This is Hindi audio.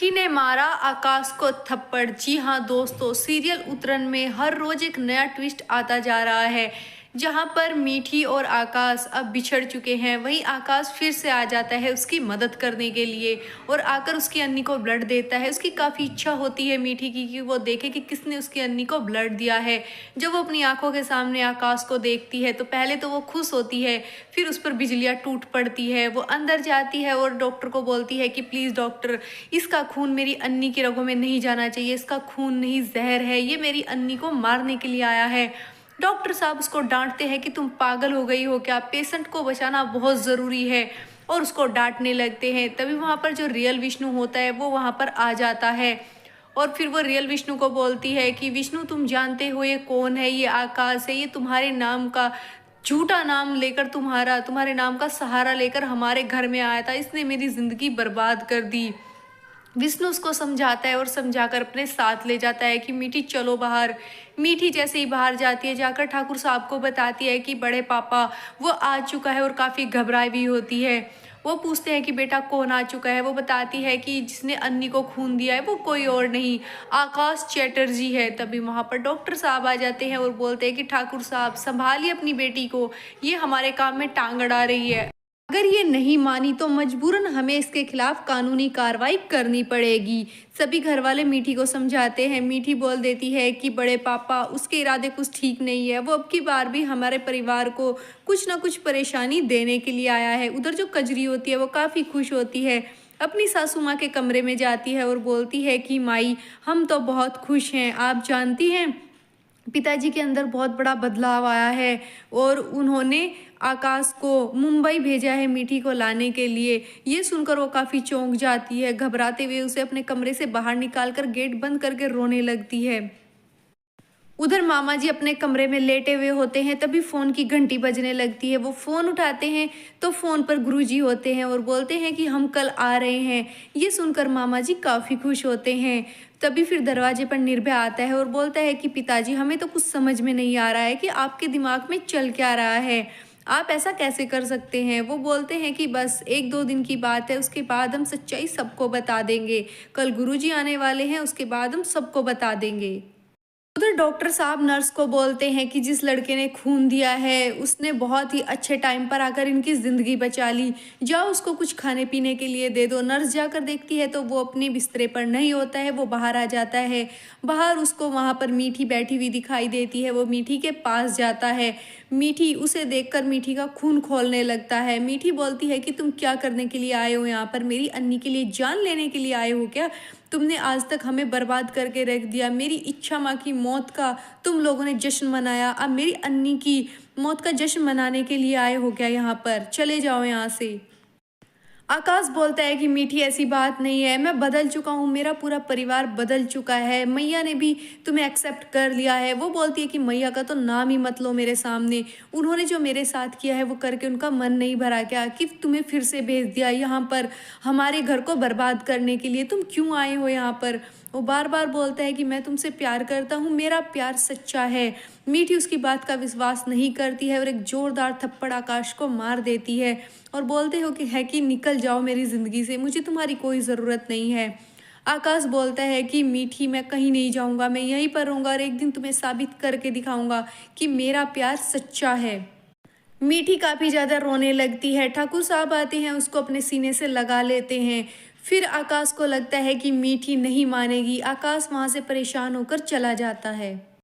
मीठी ने मारा आकाश को थप्पड़। जी हाँ दोस्तों, सीरियल उतरन में हर रोज एक नया ट्विस्ट आता जा रहा है। जहां पर मीठी और आकाश अब बिछड़ चुके हैं, वहीं आकाश फिर से आ जाता है उसकी मदद करने के लिए और आकर उसकी अन्नी को ब्लड देता है। उसकी काफ़ी इच्छा होती है मीठी की कि वो देखे कि किसने उसकी अन्नी को ब्लड दिया है। जब वो अपनी आंखों के सामने आकाश को देखती है तो पहले तो वो खुश होती है, फिर उस पर बिजलियाँ टूट पड़ती है। वो अंदर जाती है और डॉक्टर को बोलती है कि प्लीज़ डॉक्टर, इसका खून मेरी अन्नी की रगों में नहीं जाना चाहिए, इसका खून नहीं जहर है, ये मेरी अन्नी को मारने के लिए आया है। डॉक्टर साहब उसको डांटते हैं कि तुम पागल हो गई हो क्या, पेशेंट को बचाना बहुत ज़रूरी है, और उसको डांटने लगते हैं। तभी वहाँ पर जो रियल विष्णु होता है वो वहाँ पर आ जाता है और फिर वो रियल विष्णु को बोलती है कि विष्णु, तुम जानते हो ये कौन है, ये आकाश है, ये तुम्हारे नाम का झूठा नाम लेकर, तुम्हारे नाम का सहारा लेकर हमारे घर में आया था, इसने मेरी ज़िंदगी बर्बाद कर दी। विष्णु उसको समझाता है और समझाकर अपने साथ ले जाता है कि मीठी चलो बाहर। मीठी जैसे ही बाहर जाती है, जाकर ठाकुर साहब को बताती है कि बड़े पापा वो आ चुका है, और काफ़ी घबराई भी होती है। वो पूछते हैं कि बेटा कौन आ चुका है। वो बताती है कि जिसने अन्नी को खून दिया है वो कोई और नहीं, आकाश चैटर्जी है। तभी वहाँ पर डॉक्टर साहब आ जाते हैं और बोलते हैं कि ठाकुर साहब संभालिए अपनी बेटी को, ये हमारे काम में टांग अड़ा रही है। अगर ये नहीं मानी तो मजबूरन हमें इसके खिलाफ कानूनी कार्रवाई करनी पड़ेगी। सभी घर वाले मीठी को समझाते हैं। मीठी बोल देती है कि बड़े पापा, उसके इरादे कुछ ठीक नहीं है, वो अब की बार भी हमारे परिवार को कुछ ना कुछ परेशानी देने के लिए आया है। उधर जो कजरी होती है वो काफ़ी खुश होती है, अपनी सासू माँ के कमरे में जाती है और बोलती है कि माई, हम तो बहुत खुश हैं, आप जानती हैं पिताजी के अंदर बहुत बड़ा बदलाव आया है और उन्होंने आकाश को मुंबई भेजा है मीठी को लाने के लिए। ये सुनकर वो काफ़ी चौंक जाती है, घबराते हुए उसे अपने कमरे से बाहर निकालकर गेट बंद करके रोने लगती है। उधर मामा जी अपने कमरे में लेटे हुए होते हैं, तभी फ़ोन की घंटी बजने लगती है। वो फ़ोन उठाते हैं तो फ़ोन पर गुरुजी होते हैं और बोलते हैं कि हम कल आ रहे हैं। ये सुनकर मामा जी काफ़ी खुश होते हैं। तभी फिर दरवाजे पर निर्भय आता है और बोलता है कि पिताजी, हमें तो कुछ समझ में नहीं आ रहा है कि आपके दिमाग में चल क्या रहा है, आप ऐसा कैसे कर सकते हैं। वो बोलते हैं कि बस 1-2 दिन की बात है, उसके बाद हम सच्चाई सबको बता देंगे। कल गुरुजी आने वाले हैं, उसके बाद हम सबको बता देंगे। उधर डॉक्टर साहब नर्स को बोलते हैं कि जिस लड़के ने खून दिया है उसने बहुत ही अच्छे टाइम पर आकर इनकी ज़िंदगी बचा ली, जाओ उसको कुछ खाने पीने के लिए दे दो। नर्स जाकर देखती है तो वो अपने बिस्तरे पर नहीं होता है, वो बाहर आ जाता है। बाहर उसको वहाँ पर मीठी बैठी हुई दिखाई देती है। वो मीठी के पास जाता है। मीठी उसे देखकर मीठी का खून खौलने लगता है। मीठी बोलती है कि तुम क्या करने के लिए आए हो यहाँ पर, मेरी अन्नी के लिए जान लेने के लिए आए हो क्या? तुमने आज तक हमें बर्बाद करके रख दिया। मेरी इच्छा माँ की मौत का तुम लोगों ने जश्न मनाया, अब मेरी अन्नी की मौत का जश्न मनाने के लिए आए हो क्या यहाँ पर? चले जाओ यहाँ से। आकाश बोलता है कि मीठी ऐसी बात नहीं है, मैं बदल चुका हूँ, मेरा पूरा परिवार बदल चुका है, मैया ने भी तुम्हें एक्सेप्ट कर लिया है। वो बोलती है कि मैया का तो नाम ही मत लो मेरे सामने, उन्होंने जो मेरे साथ किया है वो करके उनका मन नहीं भरा क्या, कि तुम्हें फिर से भेज दिया यहाँ पर हमारे घर को बर्बाद करने के लिए, तुम क्यों आए हो यहाँ पर? वो बार बार बोलता है कि मैं तुमसे प्यार करता हूँ, मेरा प्यार सच्चा है। मीठी उसकी बात का विश्वास नहीं करती है और एक जोरदार थप्पड़ आकाश को मार देती है और बोलते हो कि है कि निकल जाओ मेरी ज़िंदगी से, मुझे तुम्हारी कोई ज़रूरत नहीं है। आकाश बोलता है कि मीठी, मैं कहीं नहीं जाऊँगा, मैं यहीं पर रहूँगा और एक दिन तुम्हें साबित करके दिखाऊँगा कि मेरा प्यार सच्चा है। मीठी काफ़ी ज़्यादा रोने लगती है। ठाकुर साहब आते हैं, उसको अपने सीने से लगा लेते हैं। फिर आकाश को लगता है कि मीठी नहीं मानेगी। आकाश वहाँ से परेशान होकर चला जाता है।